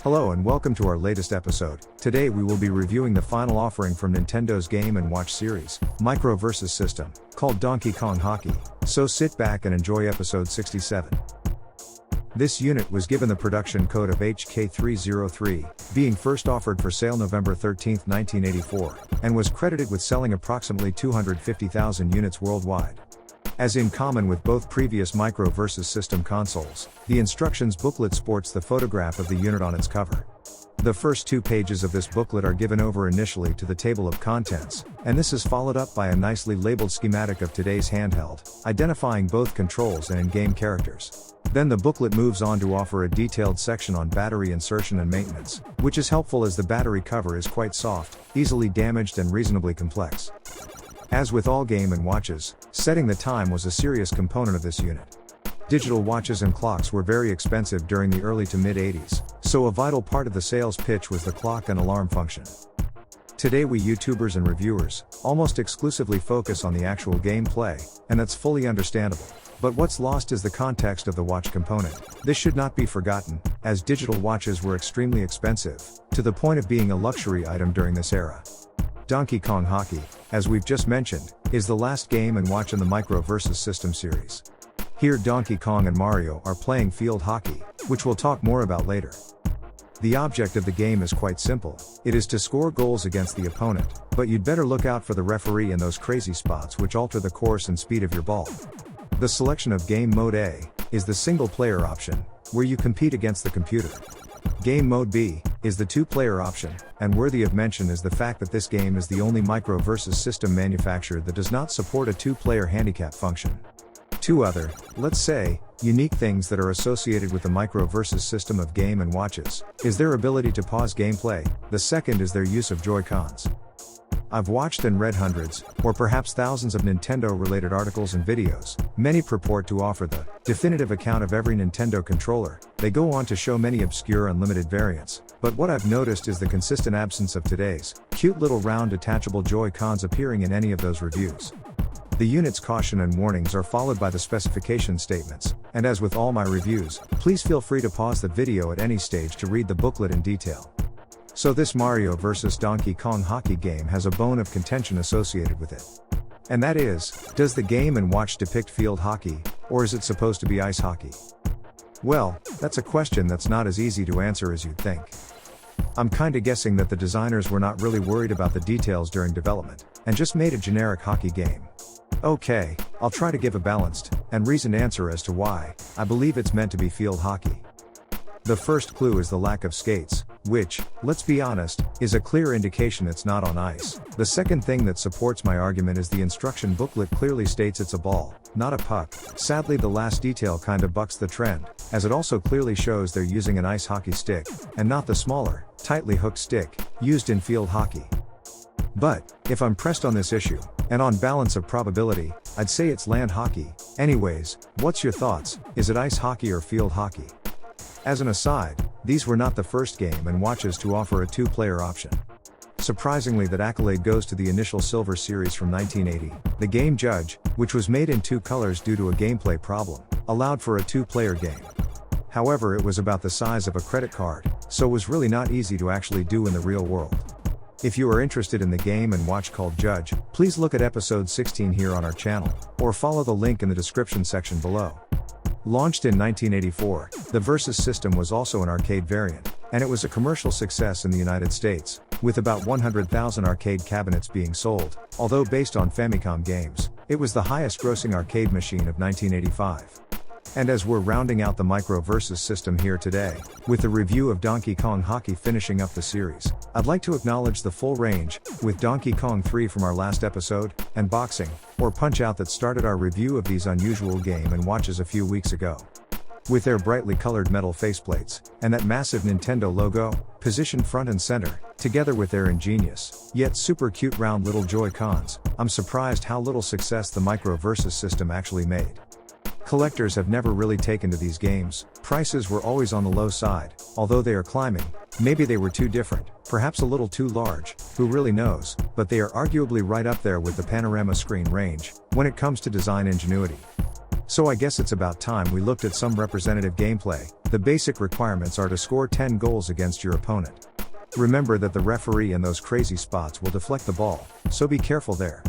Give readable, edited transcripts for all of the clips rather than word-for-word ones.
Hello and welcome to our latest episode. Today we will be reviewing the final offering from Nintendo's Game & Watch series, Micro vs. System, called Donkey Kong Hockey. So sit back and enjoy episode 67. This unit was given the production code of HK-303, being first offered for sale November 13, 1984, and was credited with selling approximately 250,000 units worldwide. As in common with both previous Micro vs. System consoles, the instructions booklet sports the photograph of the unit on its cover. The first 2 pages of this booklet are given over initially to the table of contents, and this is followed up by a nicely labeled schematic of today's handheld, identifying both controls and in-game characters. Then the booklet moves on to offer a detailed section on battery insertion and maintenance, which is helpful as the battery cover is quite soft, easily damaged and reasonably complex. As with all Game & Watches, setting the time was a serious component of this unit. Digital watches and clocks were very expensive during the early to mid-80s, so a vital part of the sales pitch was the clock and alarm function. Today we YouTubers and reviewers almost exclusively focus on the actual gameplay, and that's fully understandable. But what's lost is the context of the watch component. This should not be forgotten, as digital watches were extremely expensive, to the point of being a luxury item during this era. Donkey Kong Hockey, as we've just mentioned, is the last Game & Watch in the Micro vs. System series. Here Donkey Kong and Mario are playing field hockey, which we'll talk more about later. The object of the game is quite simple. It is to score goals against the opponent, but you'd better look out for the referee in those crazy spots which alter the course and speed of your ball. The selection of Game Mode A is the single-player option, where you compete against the computer. Game Mode B is the 2-player option, and worthy of mention is the fact that this game is the only Micro vs. System manufacturer that does not support a 2-player handicap function. 2 other, let's say, unique things that are associated with the Micro vs. System of Game & Watches is their ability to pause gameplay. The second is their use of Joy-Cons. I've watched and read hundreds, or perhaps thousands of Nintendo-related articles and videos. Many purport to offer the definitive account of every Nintendo controller. They go on to show many obscure and limited variants, but what I've noticed is the consistent absence of today's cute little round detachable Joy-Cons appearing in any of those reviews. The unit's caution and warnings are followed by the specification statements, and as with all my reviews, please feel free to pause the video at any stage to read the booklet in detail. So this Mario vs. Donkey Kong Hockey game has a bone of contention associated with it. And that is, does the Game & Watch depict field hockey, or is it supposed to be ice hockey? Well, that's a question that's not as easy to answer as you'd think. I'm kinda guessing that the designers were not really worried about the details during development, and just made a generic hockey game. Okay, I'll try to give a balanced and reasoned answer as to why I believe it's meant to be field hockey. The first clue is the lack of skates, which, let's be honest, is a clear indication it's not on ice. The second thing that supports my argument is the instruction booklet clearly states it's a ball, not a puck. Sadly, the last detail kinda bucks the trend, as it also clearly shows they're using an ice hockey stick, and not the smaller, tightly hooked stick, used in field hockey. But, if I'm pressed on this issue, and on balance of probability, I'd say it's land hockey. Anyways, what's your thoughts? Is it ice hockey or field hockey? As an aside, these were not the first Game & Watches to offer a 2-player option. Surprisingly, that accolade goes to the initial Silver series from 1980. The Game Judge, which was made in 2 colors due to a gameplay problem, allowed for a 2-player game. However, it was about the size of a credit card, so was really not easy to actually do in the real world. If you are interested in the Game & Watch called Judge, please look at episode 16 here on our channel, or follow the link in the description section below. Launched in 1984, the Versus system was also an arcade variant, and it was a commercial success in the United States, with about 100,000 arcade cabinets being sold. Although based on Famicom games, it was the highest-grossing arcade machine of 1985. And as we're rounding out the Micro vs. System here today, with the review of Donkey Kong Hockey finishing up the series, I'd like to acknowledge the full range, with Donkey Kong 3 from our last episode, and Boxing, or Punch-Out that started our review of these unusual Game & Watches a few weeks ago. With their brightly colored metal faceplates, and that massive Nintendo logo, positioned front and center, together with their ingenious, yet super cute round little Joy-Cons, I'm surprised how little success the Micro vs. System actually made. Collectors have never really taken to these games. Prices were always on the low side, although they are climbing. Maybe they were too different, perhaps a little too large, who really knows, but they are arguably right up there with the panorama screen range, when it comes to design ingenuity. So I guess it's about time we looked at some representative gameplay. The basic requirements are to score 10 goals against your opponent. Remember that the referee in those crazy spots will deflect the ball, so be careful there.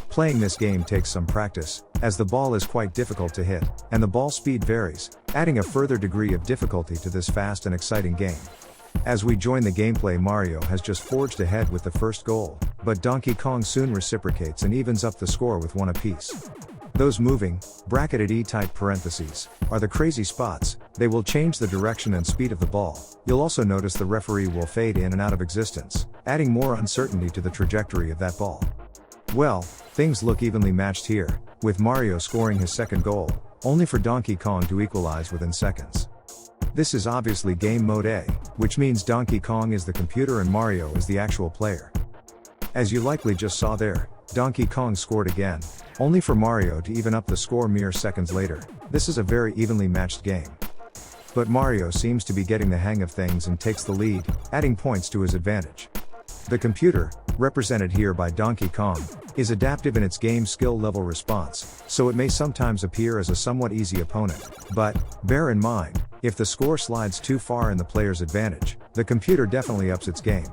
Playing this game takes some practice, as the ball is quite difficult to hit, and the ball speed varies, adding a further degree of difficulty to this fast and exciting game. As we join the gameplay, Mario has just forged ahead with the first goal, but Donkey Kong soon reciprocates and evens up the score with one apiece. Those moving, bracketed E-type parentheses, are the crazy spots. They will change the direction and speed of the ball. You'll also notice the referee will fade in and out of existence, adding more uncertainty to the trajectory of that ball. Well, things look evenly matched here, with Mario scoring his second goal, only for Donkey Kong to equalize within seconds. This is obviously Game Mode A, which means Donkey Kong is the computer and Mario is the actual player. As you likely just saw there, Donkey Kong scored again, only for Mario to even up the score mere seconds later. This is a very evenly matched game. But Mario seems to be getting the hang of things and takes the lead, adding points to his advantage. The computer, represented here by Donkey Kong, is adaptive in its game skill level response, so it may sometimes appear as a somewhat easy opponent. But, bear in mind, if the score slides too far in the player's advantage, the computer definitely ups its game.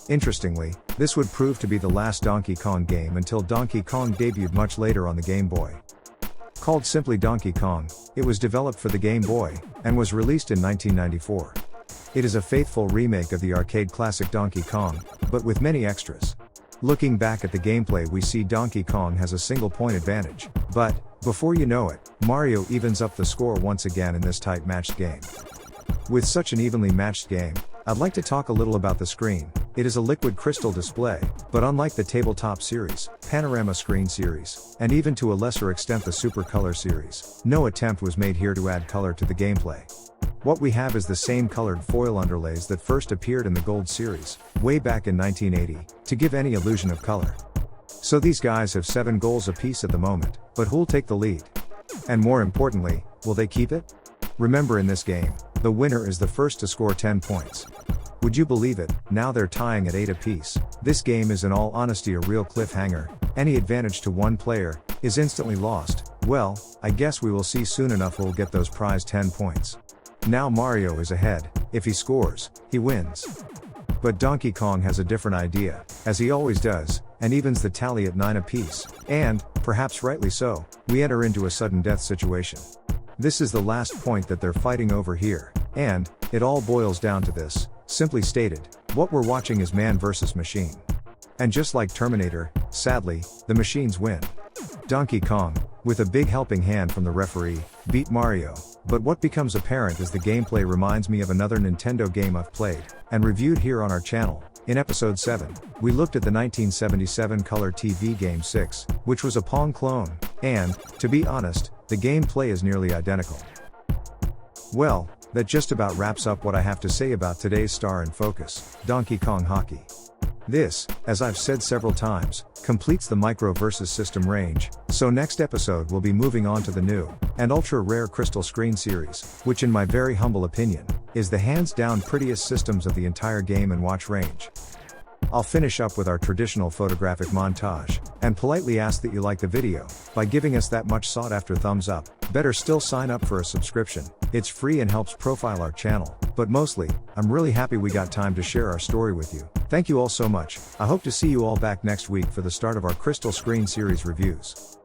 Interestingly, this would prove to be the last Donkey Kong game until Donkey Kong debuted much later on the Game Boy. Called simply Donkey Kong, it was developed for the Game Boy, and was released in 1994. It is a faithful remake of the arcade classic Donkey Kong, but with many extras. Looking back at the gameplay, we see Donkey Kong has a single point advantage, but, before you know it, Mario evens up the score once again in this tight matched game. With such an evenly matched game, I'd like to talk a little about the screen. It is a liquid crystal display, but unlike the tabletop series, panorama screen series, and even to a lesser extent the Super Color series, no attempt was made here to add color to the gameplay. What we have is the same colored foil underlays that first appeared in the Gold series, way back in 1980, to give any illusion of color. So these guys have 7 goals apiece at the moment, but who'll take the lead? And more importantly, will they keep it? Remember, in this game, the winner is the first to score 10 points. Would you believe it, now they're tying at 8 apiece. This game is in all honesty a real cliffhanger. Any advantage to one player is instantly lost. Well, I guess we will see soon enough who'll get those prized 10 points. Now Mario is ahead. If he scores, he wins. But Donkey Kong has a different idea, as he always does, and evens the tally at 9 apiece. And, perhaps rightly so, we enter into a sudden death situation. This is the last point that they're fighting over here, and it all boils down to this. Simply stated, what we're watching is man versus machine. And just like Terminator, sadly, the machines win. Donkey Kong, with a big helping hand from the referee, beat Mario, but what becomes apparent is the gameplay reminds me of another Nintendo game I've played, and reviewed here on our channel. In episode 7, we looked at the 1977 color TV game 6, which was a Pong clone, and, to be honest, the gameplay is nearly identical. Well, that just about wraps up what I have to say about today's star in focus, Donkey Kong Hockey. This, as I've said several times, completes the micro versus system range, so next episode we'll be moving on to the new, and ultra rare Crystal Screen series, which in my very humble opinion, is the hands down prettiest systems of the entire Game & Watch range. I'll finish up with our traditional photographic montage, and politely ask that you like the video, by giving us that much sought after thumbs up. Better still, sign up for a subscription. It's free and helps profile our channel, but mostly, I'm really happy we got time to share our story with you. Thank you all so much. I hope to see you all back next week for the start of our Crystal Screen series reviews.